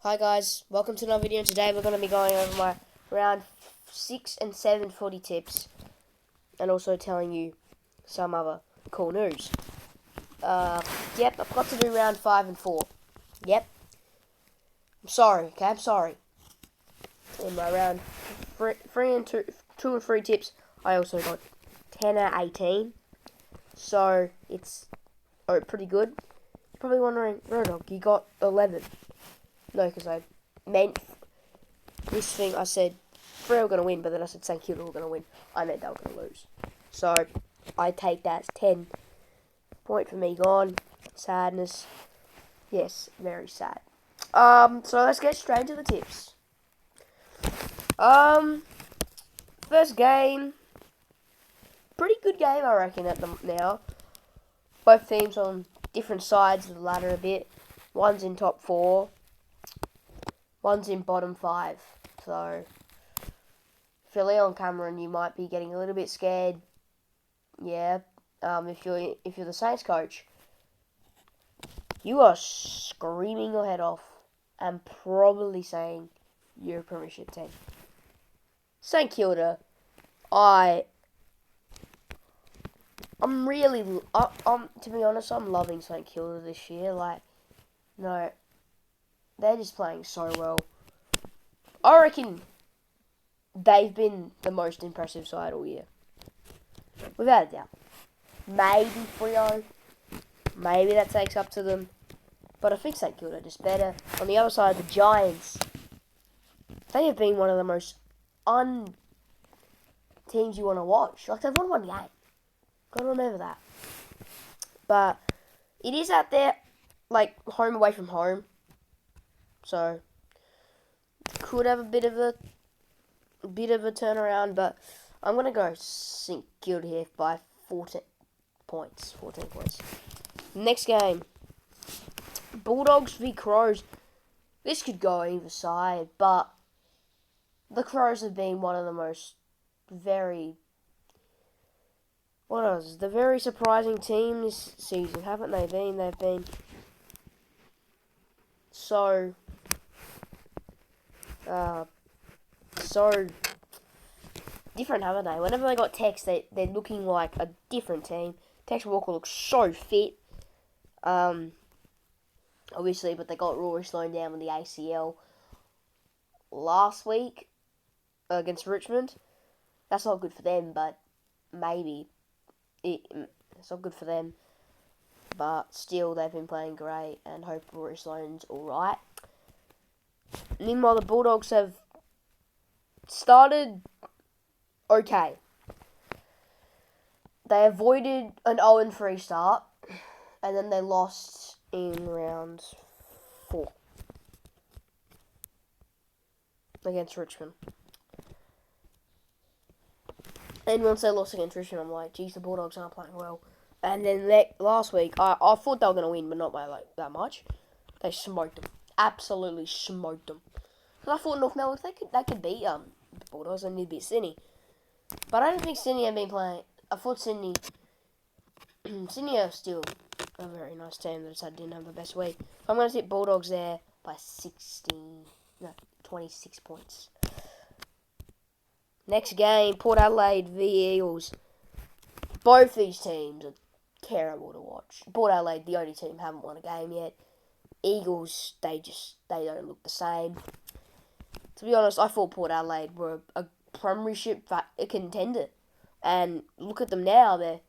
Hi guys, welcome to another video, and today we're going to be going over my round 6 and 7 footy tips and also telling you some other cool news. Yep, I've got to do round 5 and 4. Yep. I'm sorry, I'm sorry. In my round 3 and 2 and 3 tips, I also got 10 out of 18. So, it's pretty good. You're probably wondering, Rodog, you got 11. No, because I meant this thing. I said Freo were going to win, but then I said St Kilda were going to win. I meant they were going to lose. So I take that as 10. Point for me gone. Sadness. Yes, very sad. So let's get straight into the tips. First game. Pretty good game, I reckon, at them now. Both teams on different sides of the ladder a bit. One's in top 4. One's in bottom 5. So, if you're Leon Cameron, you might be getting a little bit scared. Yeah. If you're the Saints coach, you are screaming your head off and probably saying you're a premiership team. St Kilda, I'm really, to be honest, I'm loving St Kilda this year. No, they're just playing so well. I reckon they've been the most impressive side all year. Without a doubt. Maybe Freo. Maybe that takes up to them. But I think St Kilda are just better. On the other side, the Giants. They have been one of the most teams you want to watch. Like, they've won one game. Gotta remember that. But it is out there, like, home away from home. So could have a bit of a turnaround, but I'm gonna go St Kilda here by 14 points. Next game, Bulldogs v Crows. This could go either side, but the Crows have been one of the most very surprising team this season, haven't they been? They've been so different, haven't they? Whenever they got Tex, they're looking like a different team. Tex Walker looks so fit. Obviously, but they got Rory slowing down with the ACL last week against Richmond. That's not good for them, but maybe it's not good for them. But still, they've been playing great, and hope Rory Sloane's alright. Meanwhile, the Bulldogs have started okay. They avoided an 0-3 start, and then they lost in round 4 against Richmond. And once they lost against Richmond, I'm like, geez, the Bulldogs aren't playing well. And then last week, I thought they were going to win, but not by that much. They smoked them. Absolutely smoked them. Because I thought North Melbourne, they could beat the Bulldogs and they'd beat Sydney. But I don't think Sydney have been playing. I thought Sydney are still a very nice team. They just didn't have the best week. I'm going to tip Bulldogs there by 26 points. Next game, Port Adelaide v Eagles. Both these teams are terrible to watch. Port Adelaide, the only team, haven't won a game yet. Eagles, they don't look the same. To be honest, I thought Port Adelaide were a premiership contender. And look at them now, they're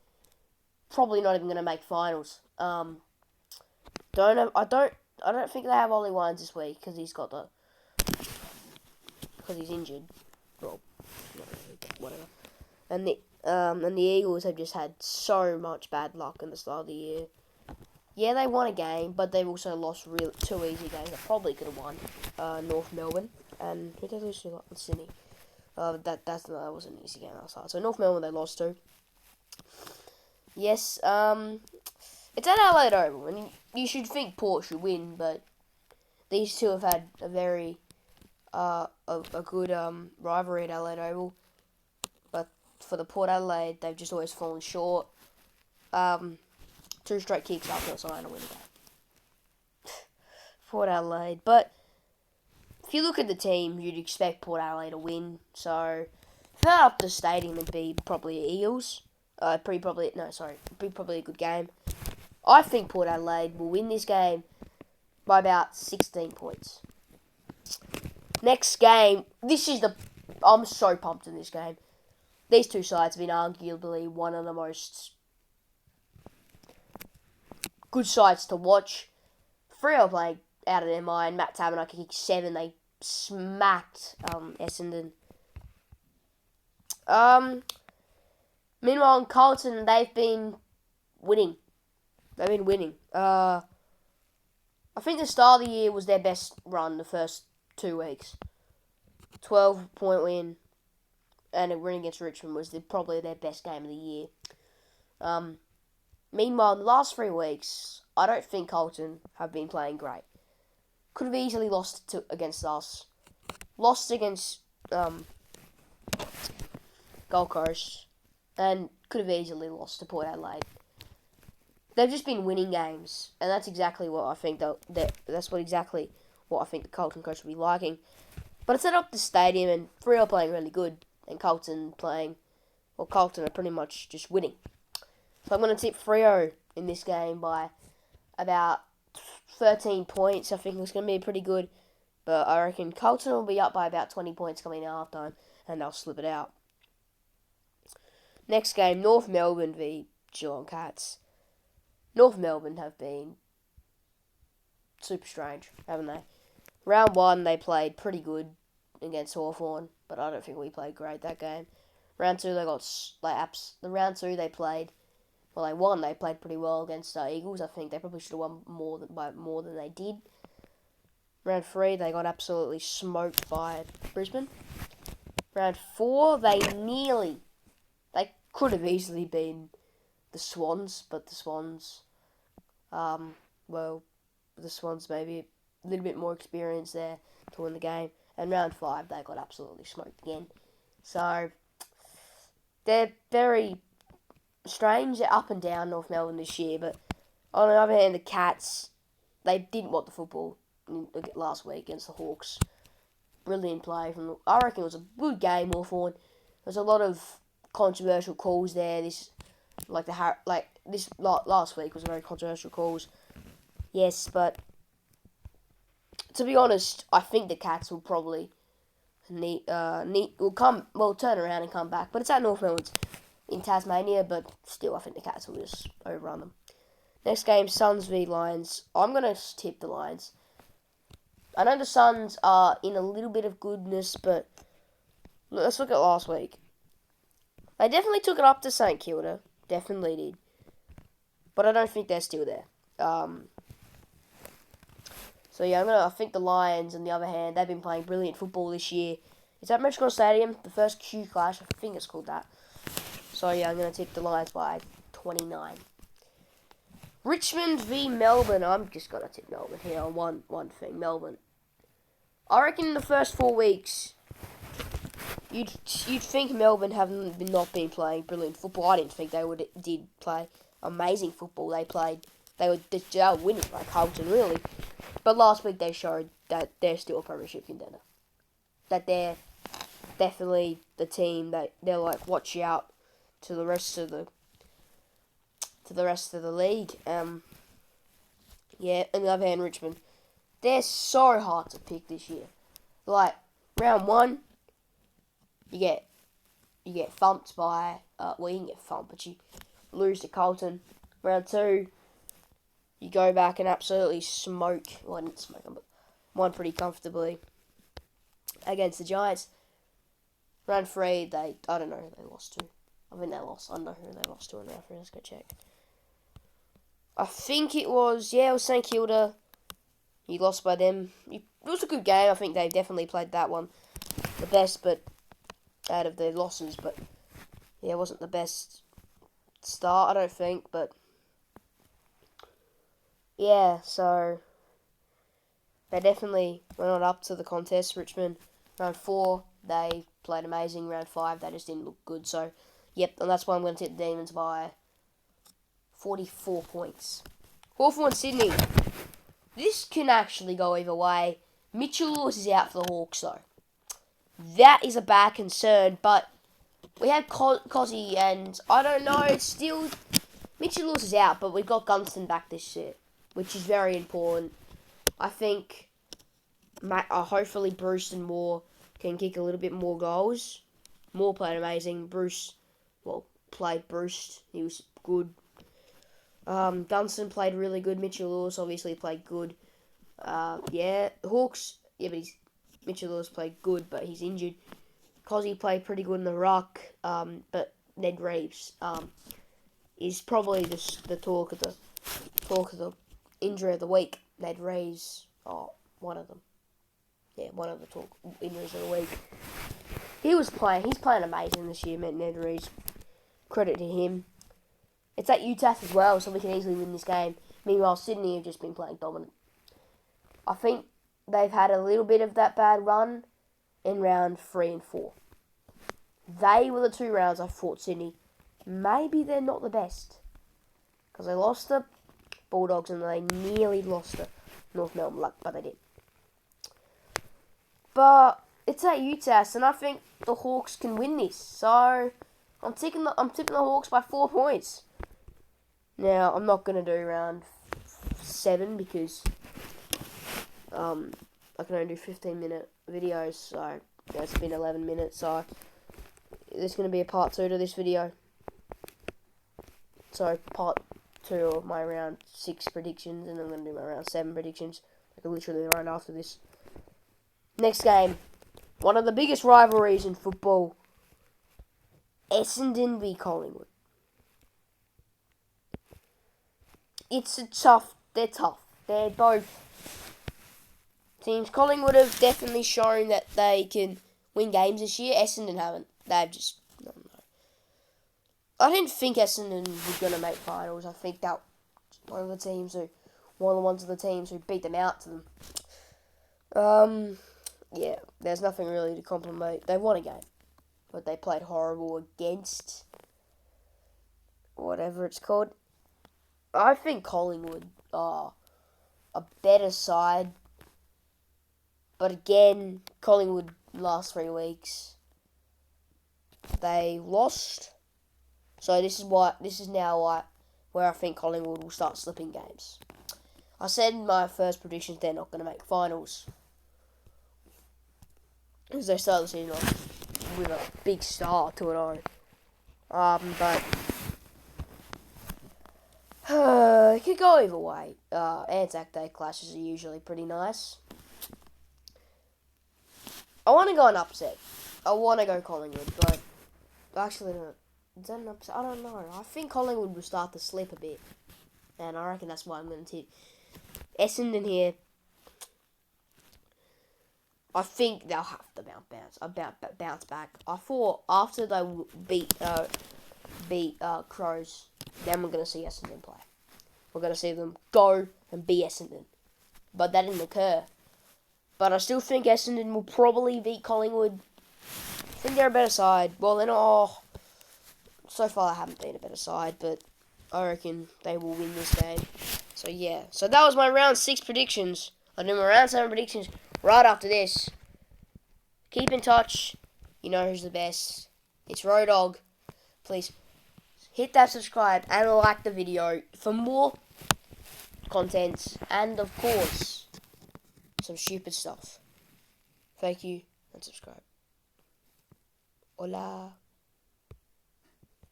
probably not even going to make finals. I don't think they have Ollie Wines this week because he's injured. Well, whatever. And the Eagles have just had so much bad luck in the start of the year. Yeah, they won a game, but they've also lost two easy games. They probably could have won. North Melbourne and who did they lose to? Sydney. That was an easy game last night. So North Melbourne they lost to. Yes, it's at Adelaide Oval, and you should think Port should win, but these two have had a very a good rivalry at Adelaide Oval. But for the Port Adelaide, they've just always fallen short. 2 straight kicks after a sign to win the game. Port Adelaide, but if you look at the team, you'd expect Port Adelaide to win. So, if they're up the stadium, it'd be probably Eagles. Be probably a good game. I think Port Adelaide will win this game by about 16 points. Next game, I'm so pumped in this game. These two sides have been arguably one of the most good sides to watch. Freo playing out of their mind. Matt Tabernacle kicked 7. They smacked Essendon. Meanwhile, in Carlton, they've been winning. I think the start of the year was their best run the first 2 weeks. 12-point win and a win against Richmond was probably their best game of the year. Meanwhile, in the last 3 weeks, I don't think Carlton have been playing great. Could have easily lost against us. Lost against Gold Coast. And could have easily lost to Port Adelaide. They've just been winning games. And that's exactly what I think exactly what I think the Carlton coach will be liking. But it's set up the stadium and Freo are playing really good. And Carlton are pretty much just winning. So I'm going to tip Freo in this game by about 13 points. I think it's going to be pretty good. But I reckon Carlton will be up by about 20 points coming in half time. And they'll slip it out. Next game, North Melbourne v Geelong Cats. North Melbourne have been super strange, haven't they? Round 1, they played pretty good against Hawthorn, but I don't think we played great that game. Round 2, they won. They played pretty well against Eagles. I think they probably should have won more than they did. Round 3, they got absolutely smoked by Brisbane. Round 4, they could have easily been the Swans, but the Swans, the Swans maybe a little bit more experience there to win the game. And round 5, they got absolutely smoked again. So, they're very strange. They're up and down, North Melbourne this year. But on the other hand, the Cats, they didn't want the football last week against the Hawks. Brilliant play I reckon it was a good game, Hawthorn. There's a lot of controversial calls there. Last week was very controversial calls. Yes, but to be honest, I think the Cats will probably turn around and come back. But it's at North Melbourne in Tasmania, but still I think the Cats will just overrun them. Next game, Suns v Lions. I'm going to tip the Lions. I know the Suns are in a little bit of goodness, but let's look at last week. They definitely took it up to St Kilda. Definitely did. But I don't think they're still there. I think the Lions, on the other hand, they've been playing brilliant football this year. It's at Metricon Stadium, the first Q Clash, I think it's called that. So I'm going to tip the Lions by 29. Richmond v Melbourne. I'm just going to tip Melbourne here on one thing. Melbourne. I reckon in the first 4 weeks, you'd think Melbourne not been playing brilliant football. I didn't think they did play amazing football. They were winning like Carlton, really. But last week they showed that they're still a premiership contender. That they're definitely the team that they're like, watch out to the rest of the league. On the other hand, Richmond, they're so hard to pick this year. Like round 1, you get thumped by you can get thumped, but you lose to Carlton. Round 2, you go back and absolutely smoke. Well, I didn't smoke them, but won pretty comfortably against the Giants. Round 3, they lost to. I think they lost. I don't know who they lost to in round 3. Let's go check. I think it was St Kilda. You lost by them. It was a good game. I think they definitely played that one the best, but out of their losses. But it wasn't the best start, I don't think. But so they definitely went on up to the contest. Richmond, round 4, they played amazing. Round 5, they just didn't look good. So, and that's why I'm going to tip the Demons by 44 points. Hawthorn Sydney. This can actually go either way. Mitchell Lewis is out for the Hawks, though. That is a bad concern, but we have Cozzy, and I don't know, it's still... Mitchell Lewis is out, but we've got Gunston back this year, which is very important. I think hopefully Bruce and Moore can kick a little bit more goals. Moore played amazing. Bruce played Bruce. He was good. Gunston played really good. Mitchell Lewis obviously played good. Hawks, but Mitchell Lewis played good, but he's injured. Cozzy played pretty good in the ruck, but Ned Reeves is probably the talk of the injury of the week. Ned Reeves, one of them. Yeah, one of the injuries of the week. He's playing amazing this year, Ned Reeves. Credit to him. It's at UTAS as well, so we can easily win this game. Meanwhile, Sydney have just been playing dominant. I think they've had a little bit of that bad run in round 3 and 4. They were the 2 rounds I fought Sydney. Maybe they're not the best. Because they lost the Bulldogs and they nearly lost the North Melbourne Luck, but they did. But it's at UTAS, and I think the Hawks can win this. So I'm tipping the Hawks by 4 points. Now I'm not gonna do round 7 because I can only do 15-minute videos. So it's been 11 minutes. So there's gonna be a part 2 to this video. So part 2 of my round 6 predictions, and I'm gonna do my round 7 predictions. Like literally right after this. Next game, one of the biggest rivalries in football. Essendon v Collingwood. They're tough. They're both teams. Collingwood have definitely shown that they can win games this year. Essendon haven't. They've just, I don't know. I didn't think Essendon was going to make finals. I think that one of the teams who beat them out to them. Yeah, there's nothing really to compliment. They won a game, but they played horrible against whatever it's called. I think Collingwood are a better side, but again, Collingwood last 3 weeks they lost. So this is now where I think Collingwood will start slipping games. I said in my first predictions they're not going to make finals. Because they started the season off with a big start to it all. But it could go either way. Anzac Day clashes are usually pretty nice. I want to go an upset. I want to go Collingwood, but actually, is that an upset? I don't know. I think Collingwood will start to slip a bit, and I reckon that's why I'm going to tip Essendon here. I think they'll have to bounce back. I thought after they beat Crows, then we're going to see Essendon play. We're going to see them go and beat Essendon. But that didn't occur. But I still think Essendon will probably beat Collingwood. I think they're a better side. Well, they're not. So far, they haven't been a better side, but I reckon they will win this game. So, yeah. So, that was my round 6 predictions. I'll do my round 7 predictions right after this. Keep in touch. You know who's the best. It's Rodog. Please hit that subscribe and like the video for more content and, of course, some stupid stuff. Thank you and subscribe. Hola.